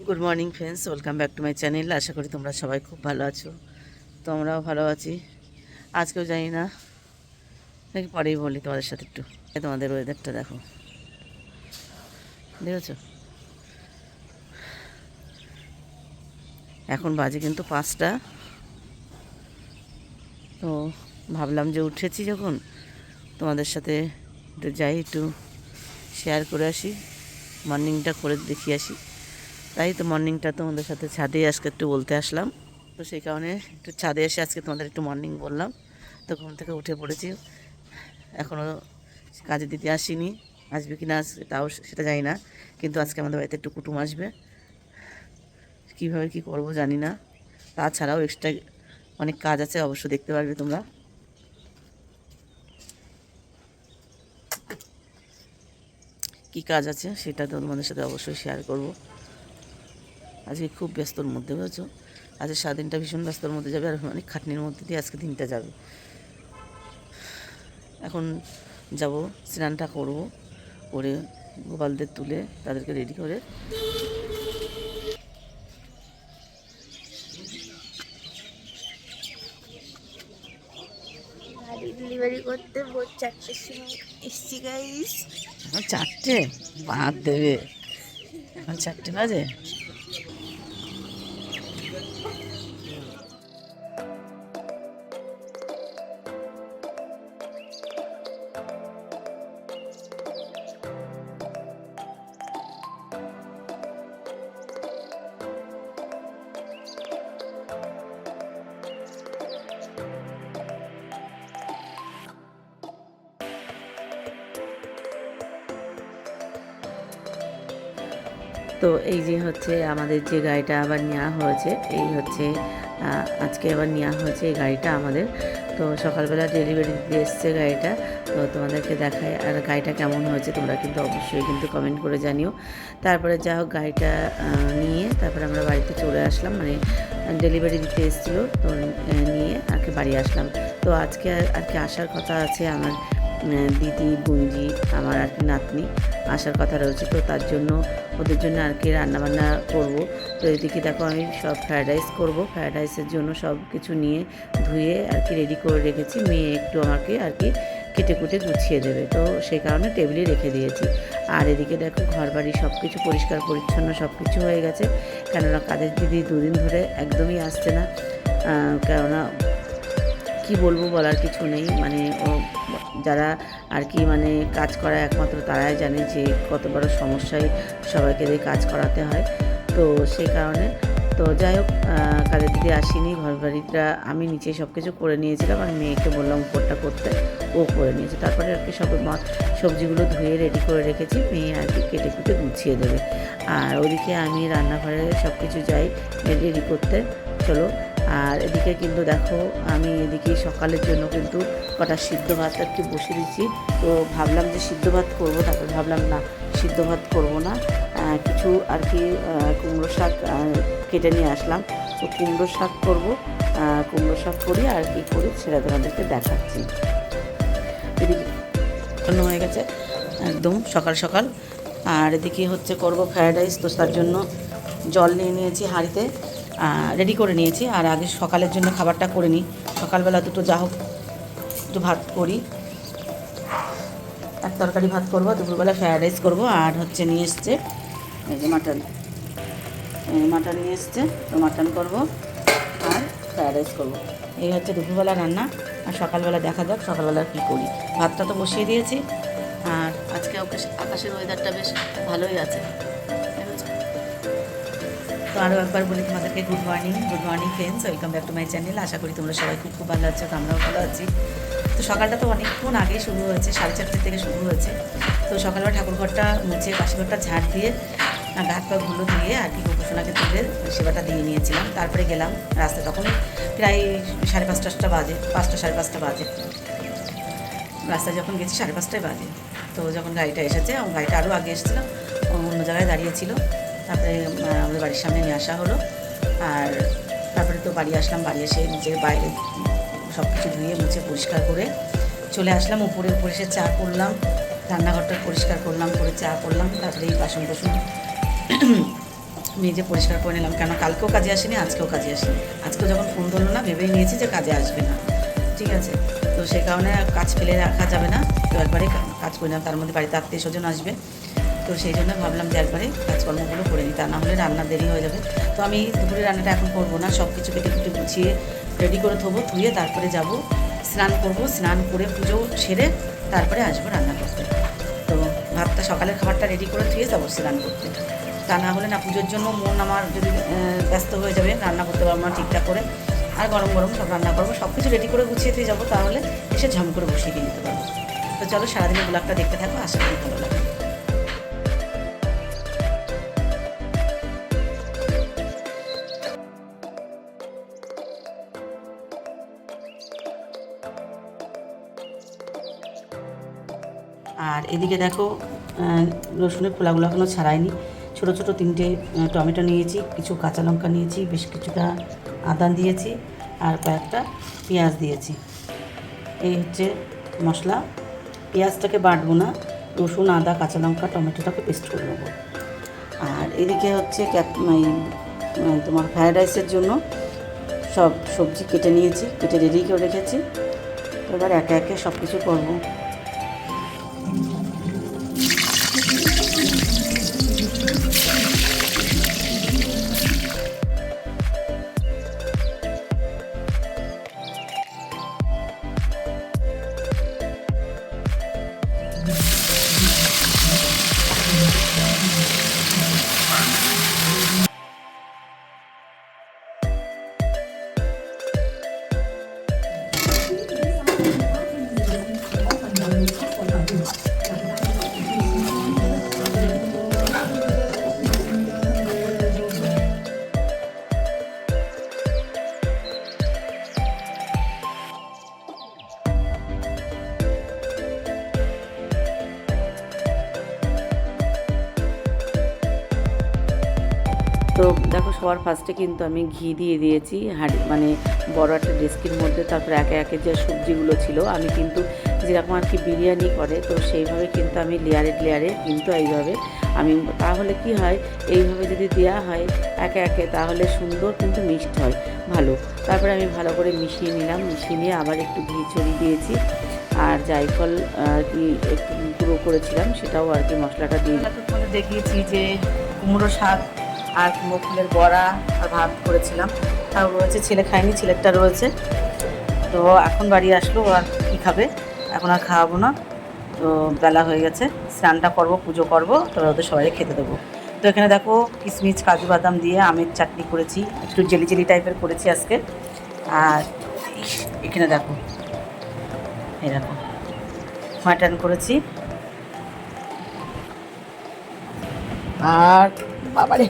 Good morning friends, welcome back to my channel. আশা করি তোমরা সবাই খুব ভালো আছো। তো আমরাও ভালো আছি। আজকেও জানি না, নাকি পরেই বলি তোমাদের সাথে একটু। তোমাদের ওয়েদারটা দেখো, দেখেছো? এখন বাজে কিন্তু 5টা। তো ভাবলাম যে উঠেছি যখন, তোমাদের সাথে একটু যাই, একটু শেয়ার করে আসি, মর্নিংটা করে দেখিয়ে আসি। তাই তো মর্নিংটা তোমাদের সাথে ছাদে আজকে একটু বলতে আসলাম। তো সেই কারণে একটু ছাদে এসে আজকে তোমাদের একটু মর্নিং বললাম। তো ঘুম থেকে উঠে পড়েছি, এখনও কাজে দিতে আসিনি। আসবে কি না তাও সেটা জানি না, কিন্তু আজকে আমাদের বাড়িতে একটু কুটুম আসবে। কীভাবে কী করবো জানি না। তাছাড়াও এক্সট্রা অনেক কাজ আছে, অবশ্য দেখতে পারবে তোমরা। কী কাজ আছে সেটা তো তোমাদের সাথে অবশ্যই শেয়ার করব। আজকে খুব ব্যস্তর মধ্যে, বুঝেছো? আজকে সারাদিনটা ভীষণ ব্যস্তর মধ্যে যাবে, আর অনেক খাটনির মধ্যে দিয়ে আজকে দিনটা যাবে। এখন যাব, স্নানটা করব, করে গোপালদের তুলে তাদেরকে রেডি করে ডেলিভারি করতে ভোর 4টের সময় এসছি গাইস। এখন 4টে বাদ দেবে, এখন 4টে বাজে। তো এই যে হচ্ছে আমাদের যে গাড়িটা আবার নেওয়া হয়েছে, এই হচ্ছে আজকে আবার নেওয়া হয়েছে এই গাড়িটা আমাদের। তো সকালবেলা ডেলিভারি দিতে এসছে গাড়িটা। তো তোমাদেরকে দেখায়, আর গাড়িটা কেমন হয়েছে তোমরা কিন্তু অবশ্যই কিন্তু কমেন্ট করে জানিও। তারপরে যা হোক গাড়িটা নিয়ে তারপরে আমরা বাড়িতে চলে আসলাম, মানে ডেলিভারি দিতে এসেছিলো, তো নিয়ে আর কি বাড়ি আসলাম। তো আজকে আর কি আসার কথা আছে আমার দিদি, বুঞ্জি, আমার আর কি নাতনি আসার কথা রয়েছে। তো তার জন্য ওদের জন্য আর কি রান্নাবান্না করব। তো এদিকে দেখো আমি সব ফ্রায়েড রাইস করবো। ফ্রায়েড রাইসের জন্য সব কিছু নিয়ে ধুয়ে আর কি রেডি করে রেখেছি। মেয়ে একটু আমাকে আর কি কেটে কুটে গুছিয়ে দেবে, তো সেই কারণে টেবিলে রেখে দিয়েছি। আর এদিকে দেখো ঘর বাড়ি সব কিছু পরিষ্কার পরিচ্ছন্ন সব কিছু হয়ে গেছে। কেননা কাজের দিদি দুদিন ধরে একদমই আসছে না। কেননা কি বলবো, বলার কিছু নেই। মানে ও যারা আর কি মানে কাজ করা একমাত্র তারাই জানে যে কত বড় সমস্যায় সবাইকে দিয়ে কাজ করাতে হয়। তো সেই কারণে তো যাই হোক কাজের দিদি আসেনি। ঘর বাড়িটা আমি নিচে সব কিছু করে নিয়েছিলাম, আর মেয়েকে বললাম উপরটা করতে, ও করে নিয়েছে। তারপরে আর কি সব সবজিগুলো ধুয়ে রেডি করে রেখেছি, মেয়ে আর কি কেটে কুটে গুছিয়ে দেবে। আর ওদিকে আমি রান্নাঘরে সব কিছু যাই রেডি করতে। চলো। আর এদিকে কিন্তু দেখো আমি এদিকে সকালের জন্য কিন্তু কটা সিদ্ধ ভাত আর কি বসিয়ে দিচ্ছি। তো ভাবলাম যে সিদ্ধ ভাত করবো, তারপর ভাবলাম না, সিদ্ধ ভাত করবো না, কিছু আর কি কুমড়ো শাক কেটে নিয়ে আসলাম। তো কুমড়ো শাক করবো, কুমড়ো শাক করি আর কি করি সেটা তোমাদেরকে দেখাচ্ছি। এদিকে হয়ে গেছে একদম সকাল সকাল। আর এদিকে হচ্ছে করবো ফ্রায়েড রাইস। তো তার জন্য জল নিয়ে নিয়েছি হাঁড়িতে, রেডি করে নিয়েছি। আর আগে সকালের জন্য খাবারটা করে নিই। সকালবেলা দুটো যা হোক একটু ভাত করি, এক তরকারি ভাত করবো, দুপুরবেলা ফ্রায়েড রাইস করবো। আর হচ্ছে নিয়ে এসছে এই যে মাটন, মাটন নিয়ে এসছে, তো মাটন করবো আর ফ্রায়েড রাইস করবো। এই হচ্ছে দুপুরবেলা রান্না। আর সকালবেলা দেখা যাক সকালবেলা কী করি। ভাতটা তো বসিয়ে দিয়েছি। আর আজকে আকাশের ওয়েদারটা বেশ ভালোই আছে। তো আরও একবার বলি তোমাদেরকে good morning friends, welcome back to my channel. আশা করি তোমরা সবাই খুব খুব ভালো আছো, আমরাও ভালো আছি। তো সকালটা তো অনেকক্ষণ আগে শুরু হয়েছে, 4:30 থেকে শুরু হয়েছে। তো সকালবেলা ঠাকুরঘরটা মুছে পাশেঘরটা ঝাড় দিয়ে হাত পা ধুলো দিয়ে আর কি গোপুসোনাকে তুলে সেবাটা দিয়ে নিয়েছিলাম। তারপরে গেলাম রাস্তায়, তখন প্রায় 5:30 বাজে, 5টা 5:30 বাজে। রাস্তায় যখন গেছি 5:30 বাজে। তো যখন গাড়িটা এসেছে, গাড়িটা আরও আগে এসেছিলো, অন্য জায়গায় দাঁড়িয়েছিল। তারপরে আমাদের বাড়ির সামনে নিয়ে আসা হলো। আর তারপরে তো বাড়ি আসলাম, বাড়ি এসে নিজের বাইরে সব কিছু ধুয়ে মুছে পরিষ্কার করে চলে আসলাম উপরে এসে চা করলাম, রান্নাঘরটা পরিষ্কার করলাম, করে চা করলাম। তারপরে এই বাসন মেজে পরিষ্কার করে নিলাম, কেন কালকেও কাজে আসেনি, আজকেও কাজে আসেনি। আজকেও যখন ফোন ধরলো না ভেবেই নিয়েছি যে কাজে আসবে না, ঠিক আছে। তো সে কারণে কাজ ফেলে রাখা যাবে না, তো একবারে কাজ করে নিলাম। তার মধ্যে বাড়িতে আত্মীয় স্বজন আসবে, তো সেই জন্য ভাবলাম যে একবারে কাজকর্মগুলো করে নিই, তা না হলে রান্না দেরি হয়ে যাবে। তো আমি দুপুরে রান্নাটা এখন করবো না, সব কিছু কেটে কুটে গুছিয়ে রেডি করে থবো, ধুয়ে তারপরে যাব স্নান করব। স্নান করে পুজো সেরে তারপরে আসবো রান্না করতে। তো ভাতটা সকালের খাবারটা রেডি করে ধুয়ে যাবো স্নান করতে, তা না হলে না পুজোর জন্য মন আমার যদি ব্যস্ত হয়ে যাবে, রান্না করতে পারবো না ঠিকঠাক করে। আর গরম গরম সব রান্না করবো, সব কিছু রেডি করে গুছিয়ে দিয়ে যাবো, তাহলে এসে ঝম করে বসিয়ে দিয়ে নিতে পারবো। তো চলো সারাদিনের ব্লগটা দেখতে থাকো, আশা করি ভালো লাগে। আর এদিকে দেখো রসুনের খোলাগুলো এখনও ছাড়াইনি। ছোটো ছোটো 3টে টমেটো নিয়েছি, কিছু কাঁচা লঙ্কা নিয়েছি, বেশ কিছুটা আদা দিয়েছি, আর কয়েকটা পেঁয়াজ দিয়েছি। এই হচ্ছে মশলা। পেঁয়াজটাকে বাটবো না, রসুন আদা কাঁচা লঙ্কা টমেটোটাকে পেস্ট করে নেবো। আর এদিকে হচ্ছে তোমার ফ্রায়েড রাইসের জন্য সব সবজি কেটে নিয়েছি, কেটে রেডি করে রেখেছি। এবার একে একে সব কিছু করবো। তো দেখো সবার ফার্স্টে কিন্তু আমি ঘি দিয়ে দিয়েছি মানে বড় একটা ডেস্কির মধ্যে। তারপরে একে একে যে সবজিগুলো ছিল, আমি কিন্তু যেরকম আর কি বিরিয়ানি করে, তো সেইভাবে কিন্তু আমি লেয়ারে কিন্তু এইভাবে আমি, তাহলে কি হয় এইভাবে যদি দেওয়া হয় একে একে, তাহলে সুন্দর কিন্তু মিক্সড হয় ভালো। তারপরে আমি ভালো করে মিশিয়ে নিলাম, মিশিয়ে নিয়ে আবার একটু ঘি ছড়িয়ে দিয়েছি, আর জায়ফল আর কি একটু গুঁড়ো করেছিলাম, সেটাও আর কি মশলাটা দিয়ে দেখিয়েছি যে কুমড়ো শাক আর কুমড়ো ফুলের বড়া আর ভাত করেছিলাম, তাও রয়েছে। ছেলে খায়নি, ছেলেরটা রয়েছে। তো এখন বাড়ি আসলো, আর কী খাবে, এখন আর খাওয়াবো না। তো বেলা হয়ে গেছে, স্নানটা করবো, পুজো করবো, তো ওদের সবাই খেতে দেবো। তো এখানে দেখো কিশমিশ কাজু বাদাম দিয়ে আমের চাটনি করেছি, একটু জেলি জেলি টাইপের করেছি আজকে। আর এখানে দেখো এই দেখো মাটন করেছি। আর বাবারে,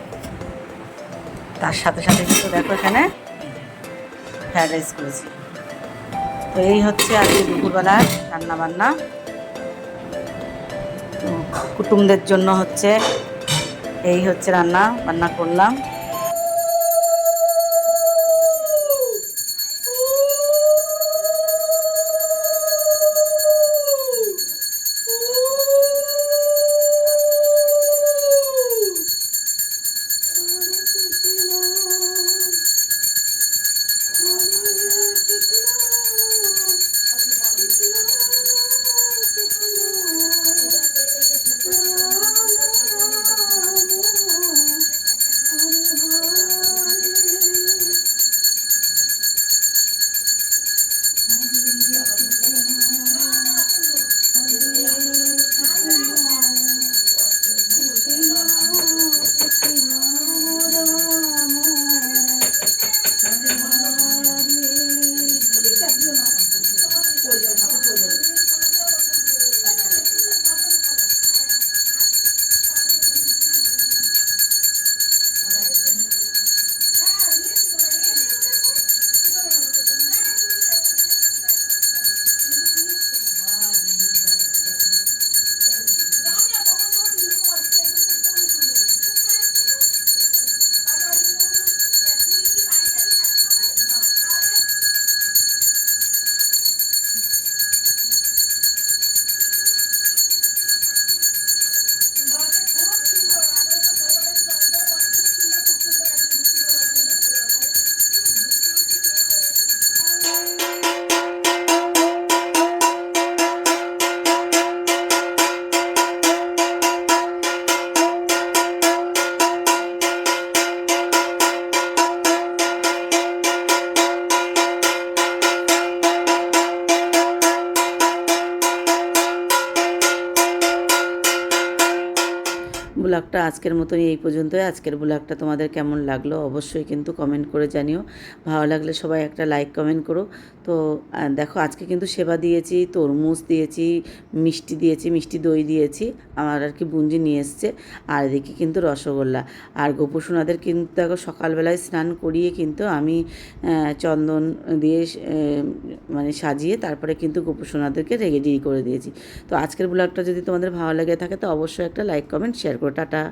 তার সাথে সাথে কিন্তু দেখো এখানে ফ্রায়েড রাইস করেছি। তো এই হচ্ছে আজকে দুপুরবেলার রান্নাবান্না। তো কুটুমদের জন্য হচ্ছে এই হচ্ছে রান্না বান্না করলাম। ব্লগটা আজকের মতনই এই পর্যন্তই। আজকের ব্লগটা তোমাদের কেমন লাগলো অবশ্যই কিন্তু কমেন্ট করে জানিও। ভালো লাগলে সবাই একটা লাইক কমেন্ট করো। তো দেখো আজকে কিন্তু সেবা দিয়েছি, তরমুজ দিয়েছি, মিষ্টি দিয়েছি, মিষ্টি দই দিয়েছি, আমার আর কি বুঞ্জি নিয়ে এসছে, আর এদিকে কিন্তু রসগোল্লা। আর গোপুসোনাদের কিন্তু দেখো সকালবেলায় স্নান করিয়ে কিন্তু আমি চন্দন দিয়ে মানে সাজিয়ে তারপরে কিন্তু গোপুসোনাদেরকে রেডি করে দিয়েছি। তো আজকের ব্লগটা যদি তোমাদের ভালো লেগে থাকে তো অবশ্যই একটা লাইক কমেন্ট শেয়ার করো। টাটা।